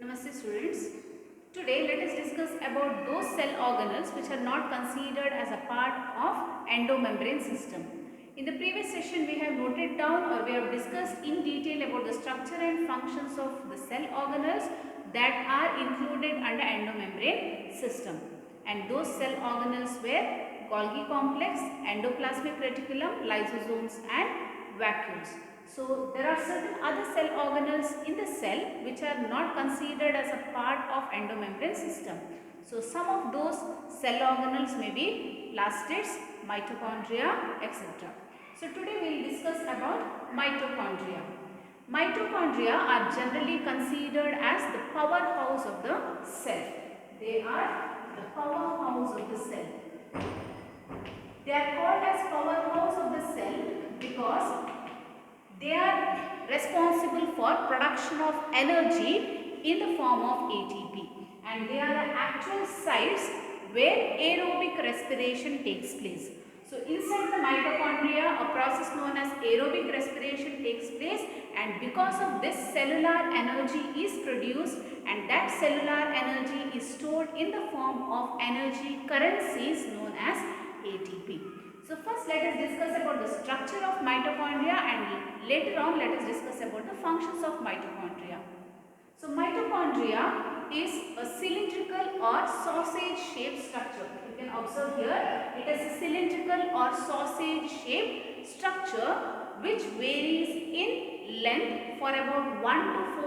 Namaste students. Today let us discuss about those cell organelles which are not considered as a part of endomembrane system. In the previous session we have noted down or we have discussed in detail about the structure and functions of the cell organelles that are included under endomembrane system. And those cell organelles were Golgi complex, endoplasmic reticulum, lysosomes and vacuoles. So there are certain other cell organelles in the cell which are not considered as a part of endomembrane system. So some of those cell organelles may be plastids, mitochondria, etc. So today we will discuss about mitochondria. Mitochondria are generally considered as the powerhouse of the cell. They are the powerhouse of the cell. They are called as powerhouse of the cell because they are responsible for production of energy in the form of ATP, and they are the actual sites where aerobic respiration takes place. So inside the mitochondria a process known as aerobic respiration takes place, and because of this cellular energy is produced, and that cellular energy is stored in the form of energy currencies known as ATP. So first let us discuss about the structure of mitochondria, and later on let us discuss about the functions of mitochondria. So mitochondria is a cylindrical or sausage shaped structure. You can observe here it is a cylindrical or sausage shaped structure which varies in length for about 1 to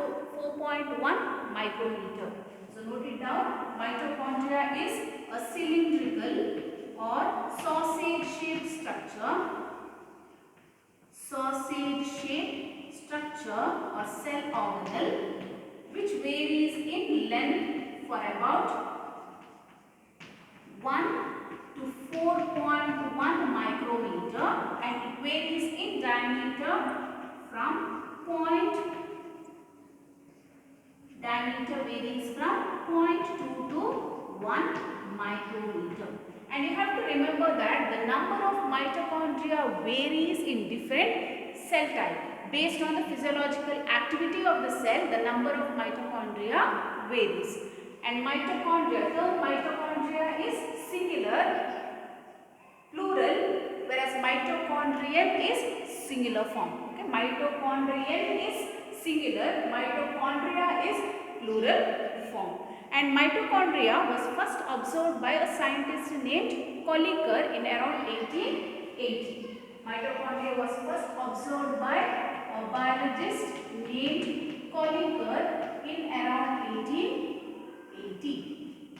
4.1 micrometer. So note it down, mitochondria is a cylindrical or sausage shaped structure, or cell organelle which varies in length for about 1 to 4.1 micrometer, and it varies in diameter from diameter varies from 0.2 to 1 micrometer. And you have to remember that the number of mitochondria varies in different cell type. Based on the physiological activity of the cell, the number of mitochondria varies. And term mitochondria is singular, plural, whereas mitochondrial is singular form. Okay, mitochondrial is singular, mitochondria is plural form. And mitochondria was first observed by a scientist named Kolliker in around 1880. Mitochondria was first observed by a biologist named Kolliker in around 1880.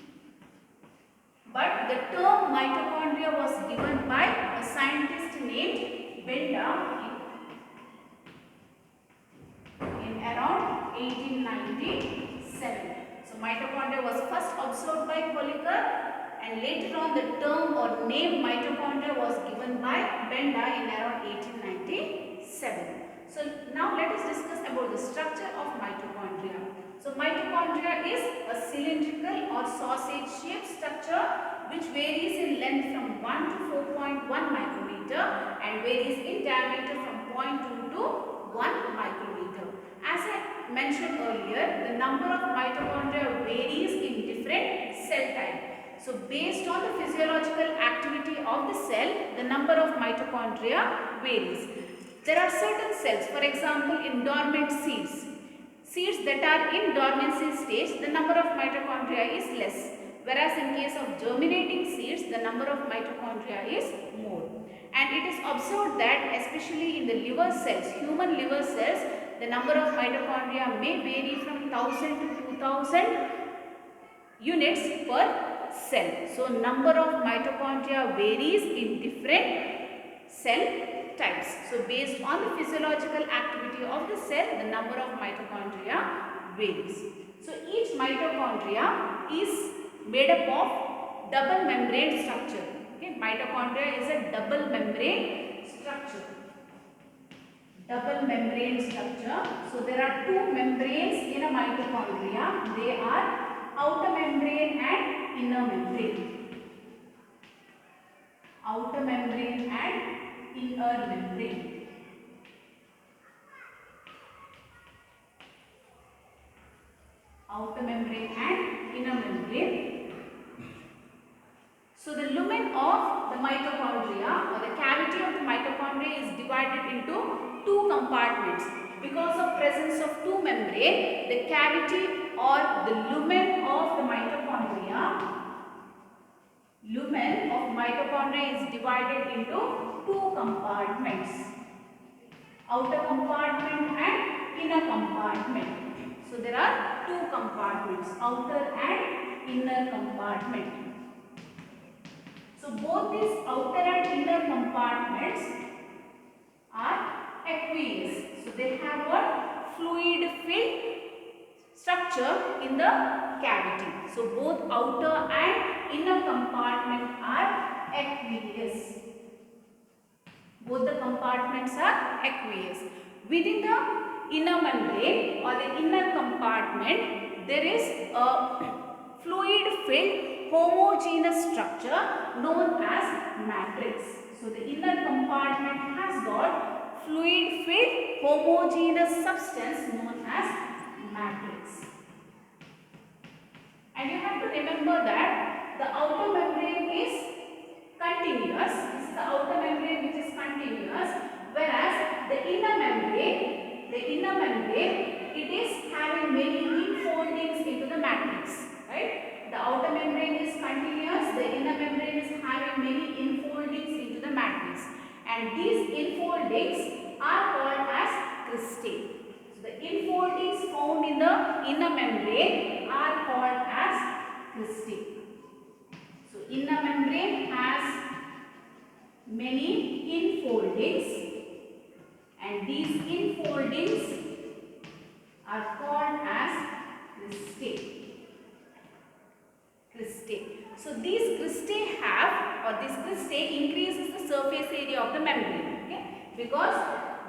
But the term mitochondria was given by a scientist named Benda in around 1897. So mitochondria was first observed by Kolliker, and later on the term or name mitochondria was given by Benda in around 1897. So now let us discuss about the structure of mitochondria. So mitochondria is a cylindrical or sausage shaped structure which varies in length from 1 to 4.1 micrometer and varies in diameter from 0.2 to 1 micrometer. As I mentioned earlier, the number of mitochondria varies in different cell type. So based on the physiological activity of the cell, the number of mitochondria varies. There are certain cells, for example in dormant seeds that are in dormancy stage, the number of mitochondria is less. Whereas in case of germinating seeds, the number of mitochondria is more. And it is observed that especially in the liver cells, human liver cells, the number of mitochondria may vary from 1000 to 2000 units per cell. So number of mitochondria varies in different cell types. So based on the physiological activity of the cell, the number of mitochondria varies. So each mitochondria is made up of double membrane structure. Okay, mitochondria is a double membrane structure. Double membrane structure. So there are two membranes in a mitochondria. They are outer membrane and inner membrane. Outer membrane and inner membrane. outer membrane and inner membrane. So the lumen of the mitochondria or the cavity of the mitochondria is divided into two compartments. Because of presence of two membrane, the cavity or the lumen of the mitochondria is divided into two compartments, outer compartment and inner compartment. So there are two compartments, outer and inner compartment. So both these outer and inner compartments are aqueous. So they have a fluid filled structure in the cavity. So both outer and inner compartment are aqueous. Both the compartments are aqueous. Within the inner membrane or the inner compartment, there is a fluid filled homogeneous structure known as matrix. So the inner compartment has got fluid filled homogeneous substance known as matrix. And you have to remember that the outer membrane is continuous. This is the outer membrane which is continuous, whereas the inner membrane, it is having many infoldings into the matrix, right? The outer membrane is continuous, the inner membrane is having many infoldings into the matrix, and these infoldings are called as cristae. So the infoldings found in the inner membrane are called as cristae. So inner membrane has many infoldings, and these infoldings are called as cristae. So these cristae increases the surface area of the membrane, okay? Because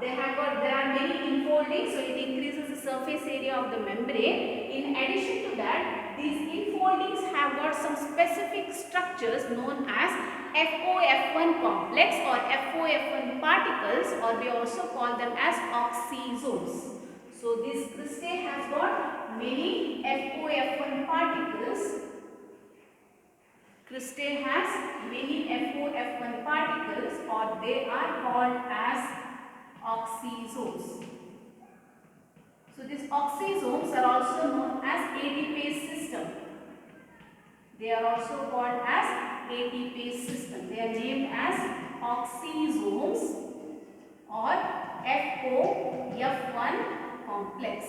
there are many infoldings, so it increases the surface area of the membrane. In addition to that, these infoldings have got some specific structures known as FOF1 complex or FOF1 particles, or we also call them as oxysomes. So this cristae has got many FOF1 particles. Cristae has many FOF1 particles, or they are called as oxysomes. So these oxysomes are also known as ATPase system. They are also called as ATPase system. They are named as oxysomes or FOF1 complex.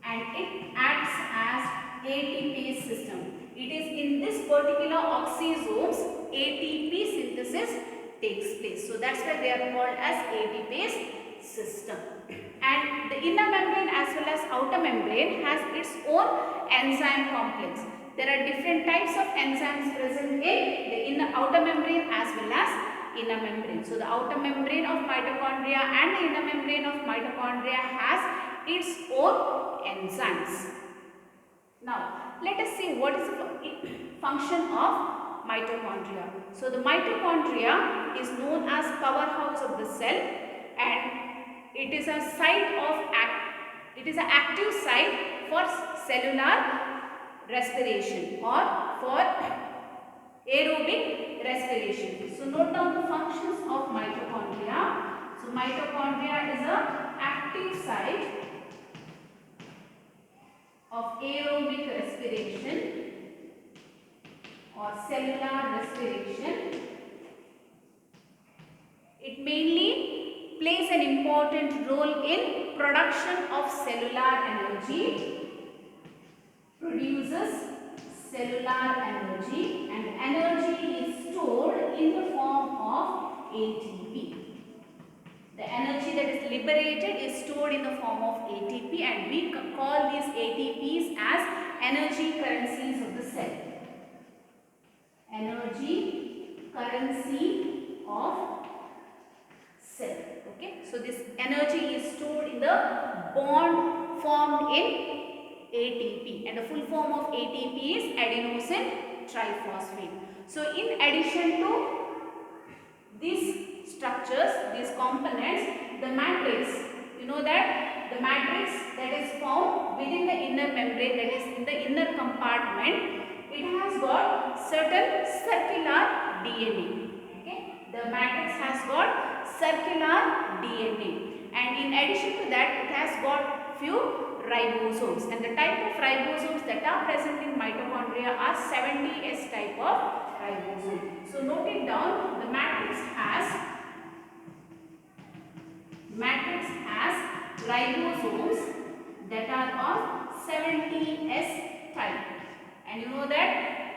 And it acts as ATPase system. It is in this particular oxysomes ATP synthesis takes place. So that's why they are called as ATPase system. And the inner membrane as well as outer membrane has its own enzyme complex. There are different types of enzymes present in the outer membrane as well as inner membrane. So the outer membrane of mitochondria and the inner membrane of mitochondria has its own enzymes. Now let us see what is the function of mitochondria. So the mitochondria is known as powerhouse of the cell, and it is an active site for cellular respiration or for aerobic respiration. So note down the functions of mitochondria. So mitochondria is an active site of aerobic respiration or cellular respiration. It mainly plays an important role in production of cellular energy, produces cellular energy, and energy is stored in the form of ATP. The energy that is liberated is stored in the form of ATP, and we call these ATPs as energy currencies of the cell. Energy currency of cell. Okay, so this energy is stored in the bond formed in ATP, and the full form of ATP is adenosine triphosphate. So in addition to these structures, these components, the matrix, you know that the the matrix that is found within the inner membrane, that is in the inner compartment, it has got certain circular DNA. Okay, the matrix has got circular DNA, and in addition to that, it has got few ribosomes, and the type of ribosomes that are present in mitochondria are 70S type of ribosome. So note it down. The matrix has ribosomes that are of 70S type, and you know that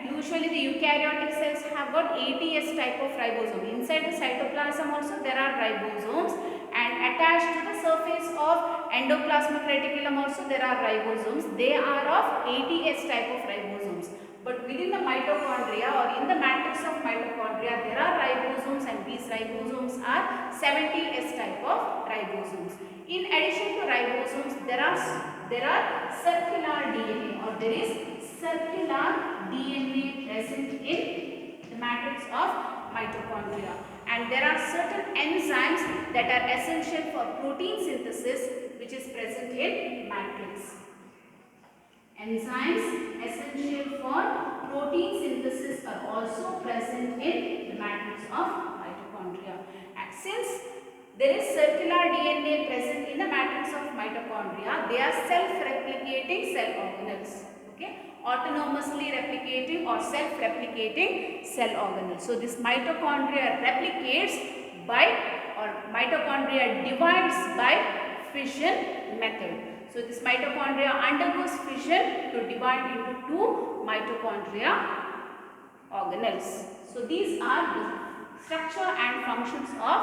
usually the eukaryotic cells have got 80S type of ribosome. Inside the cytoplasm also there are ribosomes, and attached to the surface of endoplasmic reticulum also there are ribosomes. They are of 80S type of ribosomes. But within the mitochondria or in the matrix of mitochondria, there are ribosomes, and these ribosomes are 70S type of ribosomes. In addition to ribosomes, there are circular DNA, or there is circular DNA present in the matrix of mitochondria, and there are certain enzymes that are essential for protein synthesis which is present in matrix. Enzymes essential for protein synthesis are also present in the matrix of mitochondria. And since there is circular DNA present in the matrix of mitochondria, they are self-replicating cell organelles. Okay, autonomously replicating or self-replicating cell organelles. So this mitochondria replicates by, or mitochondria divides by fission method. So this mitochondria undergoes fission to divide into two mitochondria organelles. So these are the structure and functions of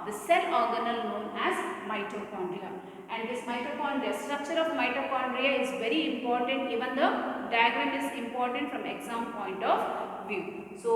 the cell organelle known as mitochondria. And this mitochondria, structure of mitochondria is very important. Even the diagram is important from exam point of view. So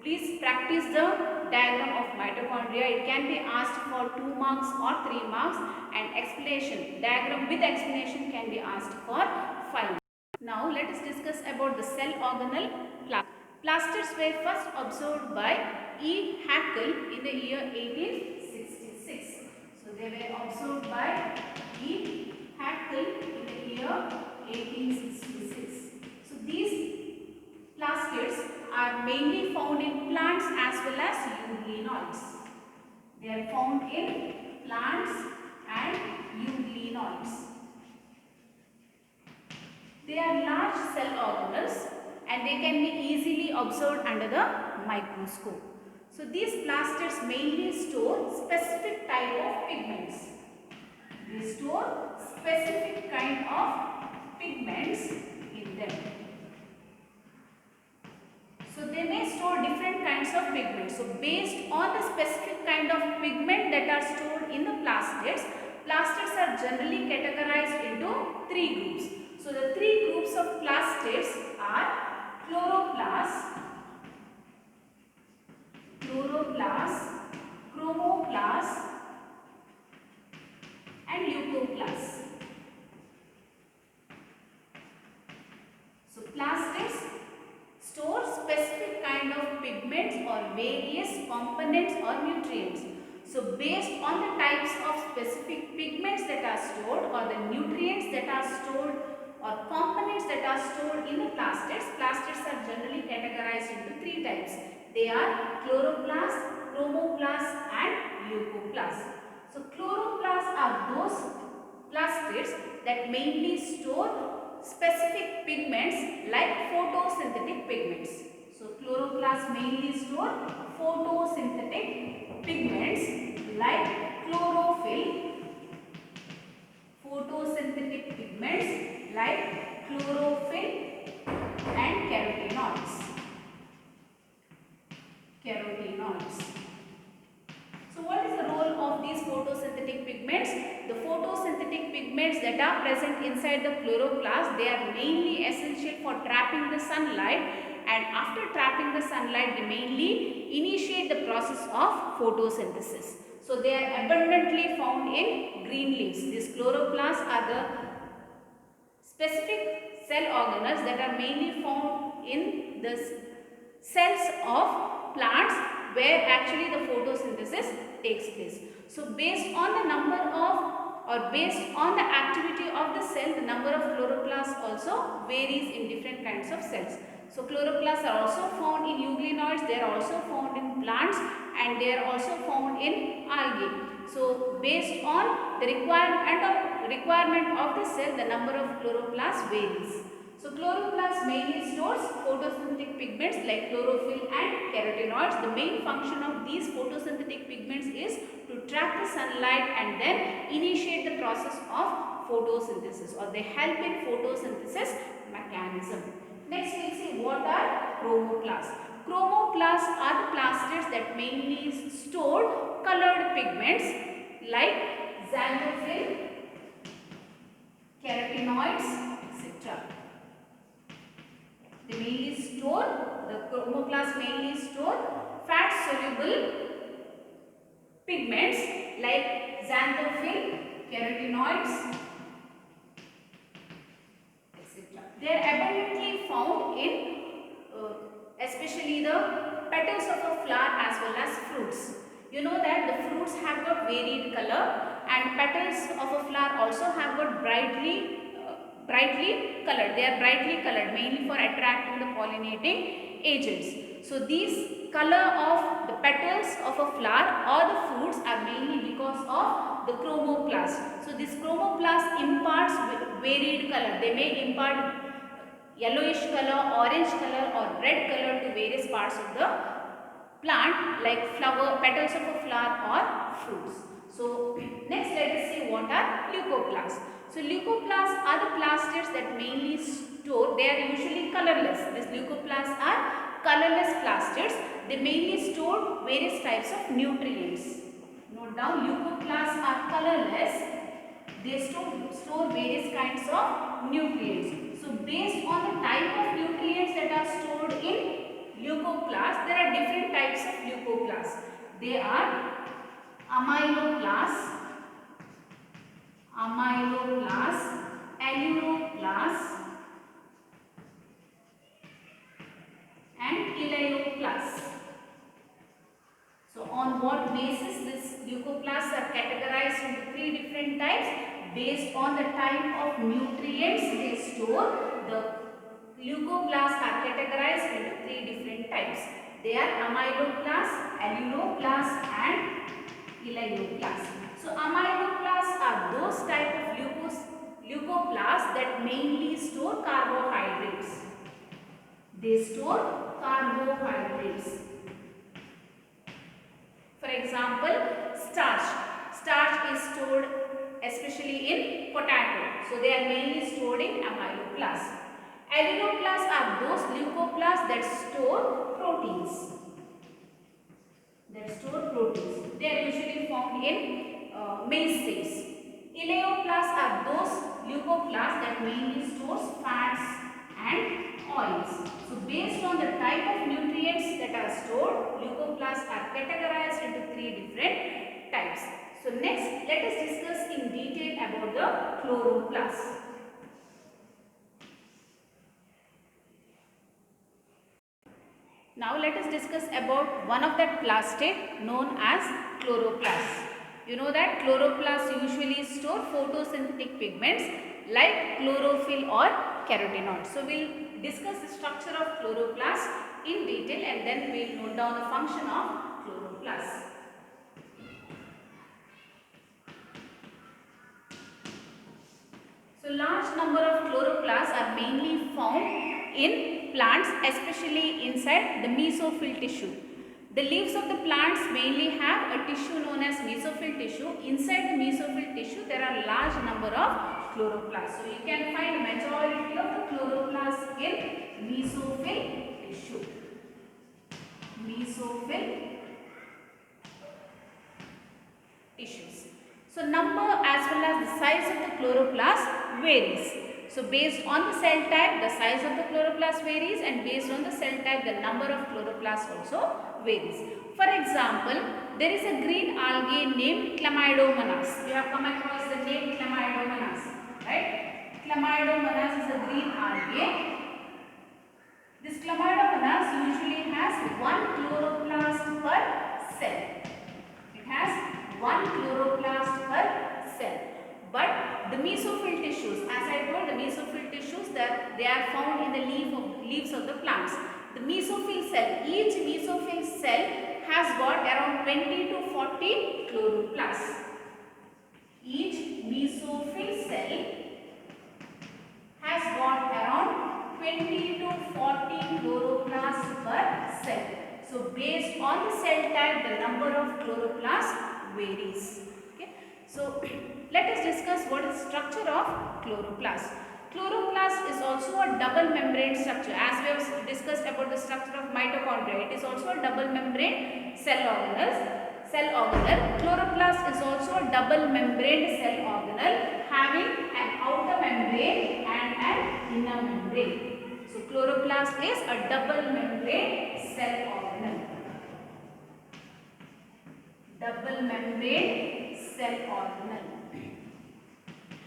please practice the diagram of mitochondria. It can be asked for 2 marks or 3 marks, and explanation, diagram with explanation can be asked for 5 marks. Now let us discuss about the cell organelle plasters. Plasters were first observed by E. Haeckel in the year 1866. So they were observed by E. Haeckel in the year 1866. So these plasters are mainly found in plants as well as euglenoids. They are found in plants and euglenoids. They are large cell organelles, and they can be easily observed under the microscope. So these plasters mainly store specific type of pigments. They store specific kind of pigments in them. So they may store different kinds of pigments. So based on the specific kind of pigment that are stored in the plasters, plasters are generally categorized into 3 groups. So the 3 groups of plasters are chloroplasts, chromoplasts, and leucoplasts. So plasters store specific kind of pigments or various components or nutrients. So based on the types of specific pigments that are stored, or the nutrients that are stored, or components that are stored in the plasters, plasters are generally categorized into 3 types. They are chloroplasts, chromoplasts, and leucoplasts. So chloroplasts are those plasters that mainly store specific pigments like photosynthetic pigments. So chloroplasts mainly store photosynthetic pigments like chlorophyll, photosynthetic pigments like chlorophyll and carotenoids. So what is the role of these photosynthetic pigments? The photosynthetic pigments that are present inside the chloroplast, they are mainly essential for trapping the sunlight, and after trapping the sunlight, they mainly initiate the process of photosynthesis. So they are abundantly found in green leaves. These chloroplasts are the specific cell organelles that are mainly found in the cells of plants where actually the photosynthesis takes place. So based on the number of or based on the activity of the cell, the number of chloroplasts also varies in different kinds of cells. So chloroplasts are also found in euglenoids, they are also found in plants, and they are also found in algae. So based on the requirement of the cell, the number of chloroplasts varies. So chloroplast mainly stores photosynthetic pigments like chlorophyll and carotenoids. The main function of these photosynthetic pigments is to trap the sunlight and then initiate the process of photosynthesis, or they help in photosynthesis mechanism. Next we see what are chromoplasts. Chromoplasts are the plastids that mainly store colored pigments like xanthophyll, carotenoids, etc. They mainly store, the chromoplasts mainly store fat soluble pigments like xanthophyll, carotenoids, etc. They are abundantly found in especially the petals of a flower as well as fruits. You know that the fruits have got varied color, and petals of a flower also have got brightly colored. They are brightly colored mainly for attracting the pollinating agents. So these color of the petals of a flower or the fruits are mainly because of the chromoplast. So this chromoplast imparts varied color. They may impart yellowish color, orange color or red color to various parts of the plant like flower, petals of a flower or fruits. So next let us see what are leucoplasts. So leucoplasts are the plastids that mainly store, they are usually colorless. These leucoplasts are colorless plastids. They mainly store various types of nutrients. Note down, leucoplasts are colorless. They store various kinds of nutrients. So based on the type of nutrients that are stored in leucoplasts, there are different types of leucoplasts. They are amyloplasts, alluroplasts, and elaioplasts. So on what basis these leucoplasts are categorized into three different types? Based on the type of nutrients they store, the leucoplasts are categorized into three different types. They are amyloplasts, alluroplasts and elaioplasts. So amyloplasts are those type of leucoplasts that mainly store carbohydrates. They store carbohydrates. For example, starch. Starch is stored especially in potato. So they are mainly stored in amyloplasts. Alluroplasts are those leucoplasts that store proteins. They are usually found in maize seeds. Elaioplasts are those leucoplasts that mainly stores fats and oils. So based on the type of nutrients that are stored, leucoplasts are categorized into three different types. So next, let us discuss in detail about the chloroplasts. Now let us discuss about one of that plastid known as chloroplasts. You know that chloroplasts usually store photosynthetic pigments like chlorophyll or carotenoids. So we will discuss the structure of chloroplasts in detail and then we will note down the function of chloroplasts. So large number of chloroplasts are mainly found in plants, especially inside the mesophyll tissue. The leaves of the plants mainly have a tissue known as mesophyll tissue. Inside the mesophyll tissue, there are large number of chloroplasts. So you can find majority of the chloroplasts in mesophyll tissue. Mesophyll tissues. So number as well as the size of the chloroplast varies. So based on the cell type, the size of the chloroplast varies, and based on the cell type, the number of chloroplasts also varies. For example, there is a green algae named Chlamydomonas. You have come across the name Chlamydomonas, right? Chlamydomonas is a green algae. This Chlamydomonas usually has one chloroplast per cell. It has one chloroplast per cell. the mesophyll tissues. As I told, the mesophyll tissues that they are found in the leaves of the plants. The mesophyll cell, each mesophyll cell has got around 20 to 40 chloroplasts. Each mesophyll cell has got around 20 to 40 chloroplasts per cell. So based on the cell type, the number of chloroplasts varies. Okay. So let us discuss what is structure of chloroplast. Chloroplast is also a double membrane structure. As we have discussed about the structure of mitochondria, it is also a double membrane cell organelle. Chloroplast is also a double membrane cell organelle having an outer membrane and an inner membrane. So chloroplast is a double membrane cell organelle. Double membrane cell organelle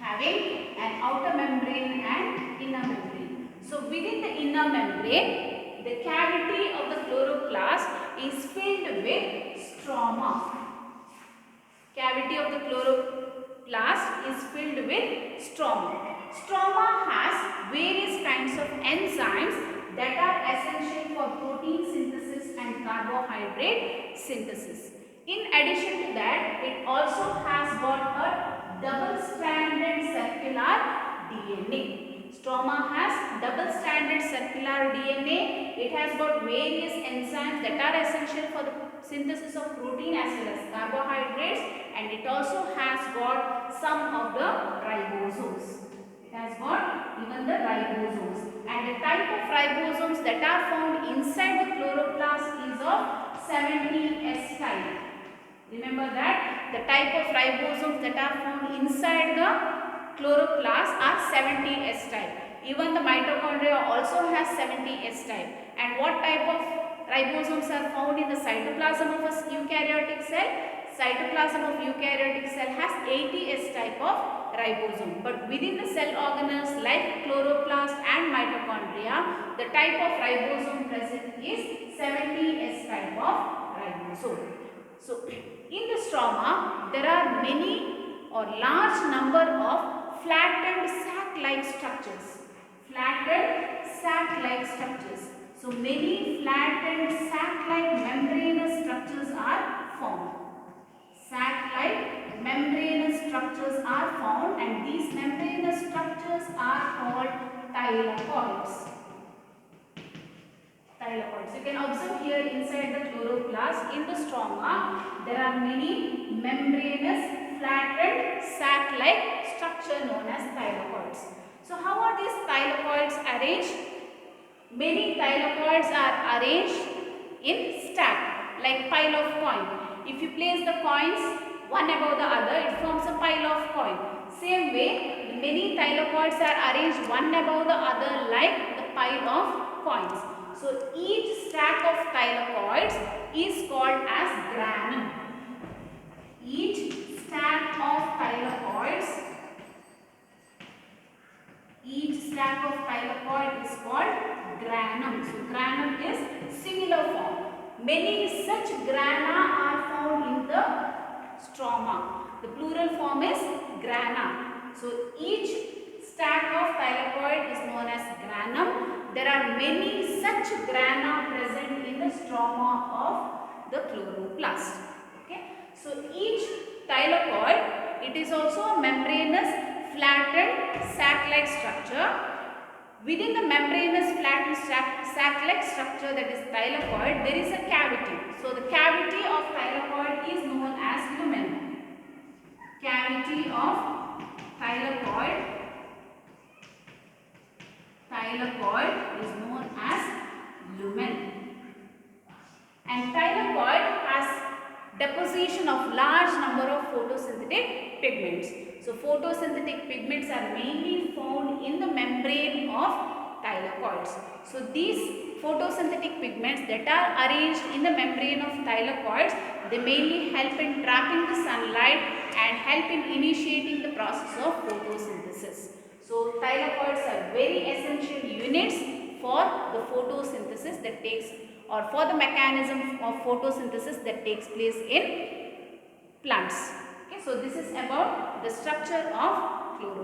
having an outer membrane and inner membrane. So within the inner membrane, the cavity of the chloroplast is filled with stroma. Cavity of the chloroplast is filled with stroma. Stroma has various kinds of enzymes that are essential for protein synthesis and carbohydrate synthesis. In addition to that, it also has got a double-stranded circular DNA. Stroma has double-stranded circular DNA. It has got various enzymes that are essential for the synthesis of protein as well as carbohydrates, and it also has got some of the ribosomes. It has got even the ribosomes, and the type of ribosomes that are found inside the chloroplast is of 70S type. Remember that the type of ribosomes that are found inside the chloroplast are 70S type. Even the mitochondria also has 70S type. And what type of ribosomes are found in the cytoplasm of a eukaryotic cell? Cytoplasm of eukaryotic cell has 80S type of ribosome. But within the cell organelles like chloroplast and mitochondria, the type of ribosome present is 70S type of ribosome. So in the stroma, there are many or large number of flattened sac-like structures. Flattened sac-like structures. So many flattened sac-like membranous structures are found. Sac-like membranous structures are found, and these membranous structures are called thylakoids. Thylakoids. You can observe here inside the chloroplast, in the stroma, there are many membranous flattened sac-like structure known as thylakoids. So how are these thylakoids arranged? Many thylakoids are arranged in stack, like pile of coin. If you place the coins one above the other, it forms a pile of coin. Same way, many thylakoids are arranged one above the other like the pile of coins. So each stack of thylakoids is called as granum. Each stack of thylakoids is called granum. So granum is singular form. Many such grana are found in the stroma. The plural form is grana. So each stack of thylakoid is known as granum. There are many such grana present in the stroma of the chloroplast. Okay. So each thylakoid, it is also a membranous flattened sac-like structure. Within the membranous flattened sac-like structure, that is thylakoid, there is a cavity. So the cavity of thylakoid is known as lumen. Cavity of thylakoid is known as lumen. And thylakoid has deposition of large number of photosynthetic pigments. So photosynthetic pigments are mainly found in the membrane of thylakoids. So these photosynthetic pigments that are arranged in the membrane of thylakoids, they mainly help in trapping the sunlight and help in initiating the process of photosynthesis. So thylakoids are very essential units for the photosynthesis that takes, or for the mechanism of photosynthesis that takes place in plants. Okay, so this is about the structure of chloroplast.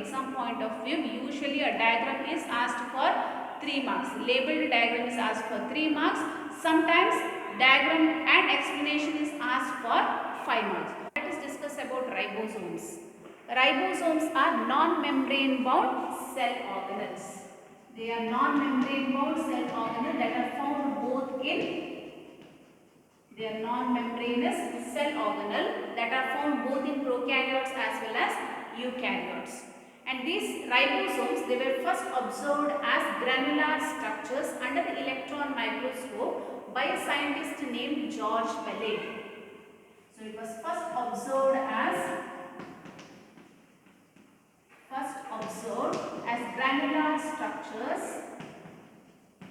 exam point of view, usually a diagram is asked for 3 marks. Labeled diagram is asked for 3 marks. Sometimes diagram and explanation is asked for 5 marks. Let us discuss about ribosomes. Ribosomes are non-membrane bound cell organelles. They are non-membrane bound cell organelles that are found both in They are non-membranous cell organelle that are found both in prokaryotes as well as eukaryotes. And these ribosomes, they were first observed as granular structures under the electron microscope by a scientist named George Palade. So it was first observed as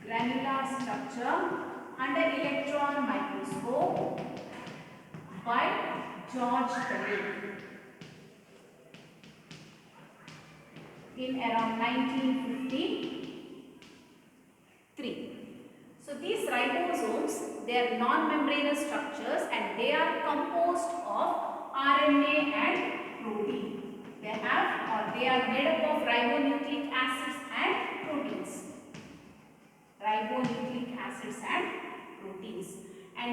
granular structure under electron microscope by George Palade in around 1953. So these ribosomes, they are non-membranous structures and they are composed of RNA and protein. They are made up of ribonucleic acids and proteins. Ribonucleic acids and proteins. And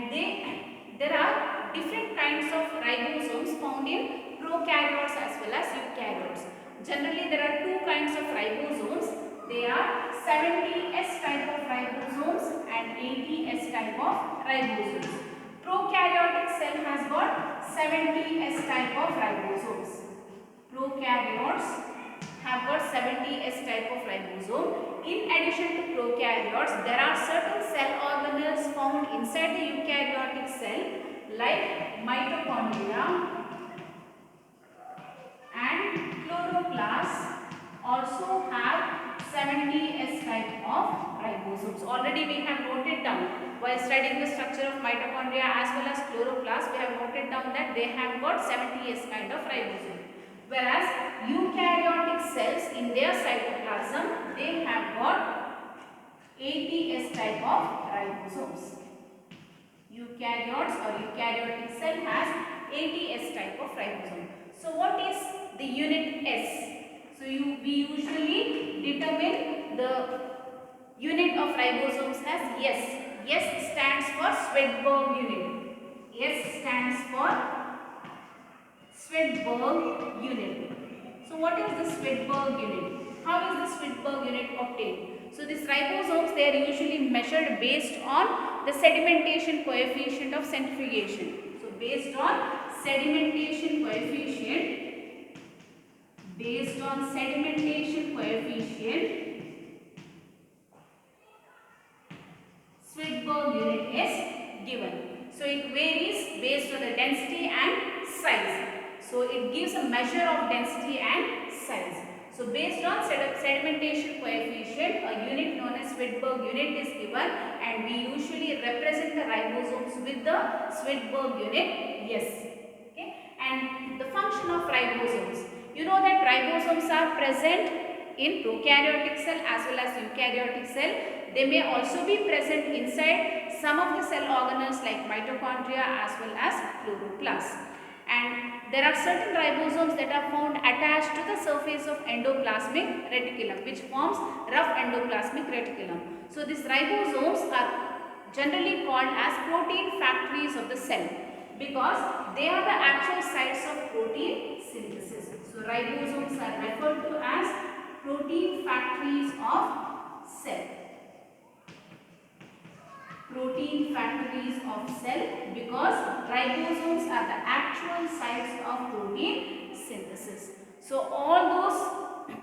there are different kinds of ribosomes found in prokaryotes as well as eukaryotes. Generally, there are two kinds of ribosomes. They are 70S type of ribosomes and 80S type of ribosomes. Prokaryotic cell has got 70S type of ribosomes. Prokaryotes have got 70S type of ribosome. In addition to prokaryotes, there are certain cell organelles found inside the eukaryotic cell like mitochondria and chloroplasts also have 70S type of ribosomes. Already we have noted down while studying the structure of mitochondria as well as chloroplasts, we have noted down that they have got 70S kind of ribosome. Whereas eukaryotic cells in their cytoplasm, they have got 80S type of ribosomes. Eukaryotes or eukaryotic cell has 80S type of ribosome. So what is the unit S? So we usually determine the unit of ribosomes as S. S stands for Swedberg unit. S stands for Swedberg unit. So what is the Swedberg unit? How is the Swedberg unit obtained? So these ribosomes, they are usually measured based on the sedimentation coefficient of centrifugation. So based on sedimentation coefficient, Swedberg unit is given. So it varies based on the density and size. So it gives a measure of density and size. So based on sedimentation coefficient, a unit known as Swedberg unit is given and we usually represent the ribosomes with the Swedberg unit S. Okay? And the function of ribosomes. You know that ribosomes are present in prokaryotic cell as well as eukaryotic cell. They may also be present inside some of the cell organelles like mitochondria as well as chloroplasts. And there are certain ribosomes that are found attached to the surface of endoplasmic reticulum, which forms rough endoplasmic reticulum. So these ribosomes are generally called as protein factories of the cell because they are the actual sites of protein synthesis. So ribosomes are referred to as protein factories of cell. Protein factories of cell because ribosomes are the actual sites of protein synthesis. So all those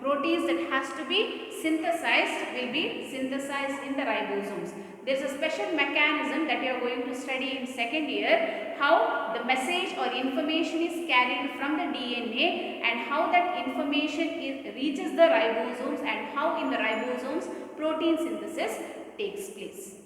proteins that has to be synthesized will be synthesized in the ribosomes. There is a special mechanism that you are going to study in second year, how the message or information is carried from the DNA and how that information reaches the ribosomes and how in the ribosomes protein synthesis takes place.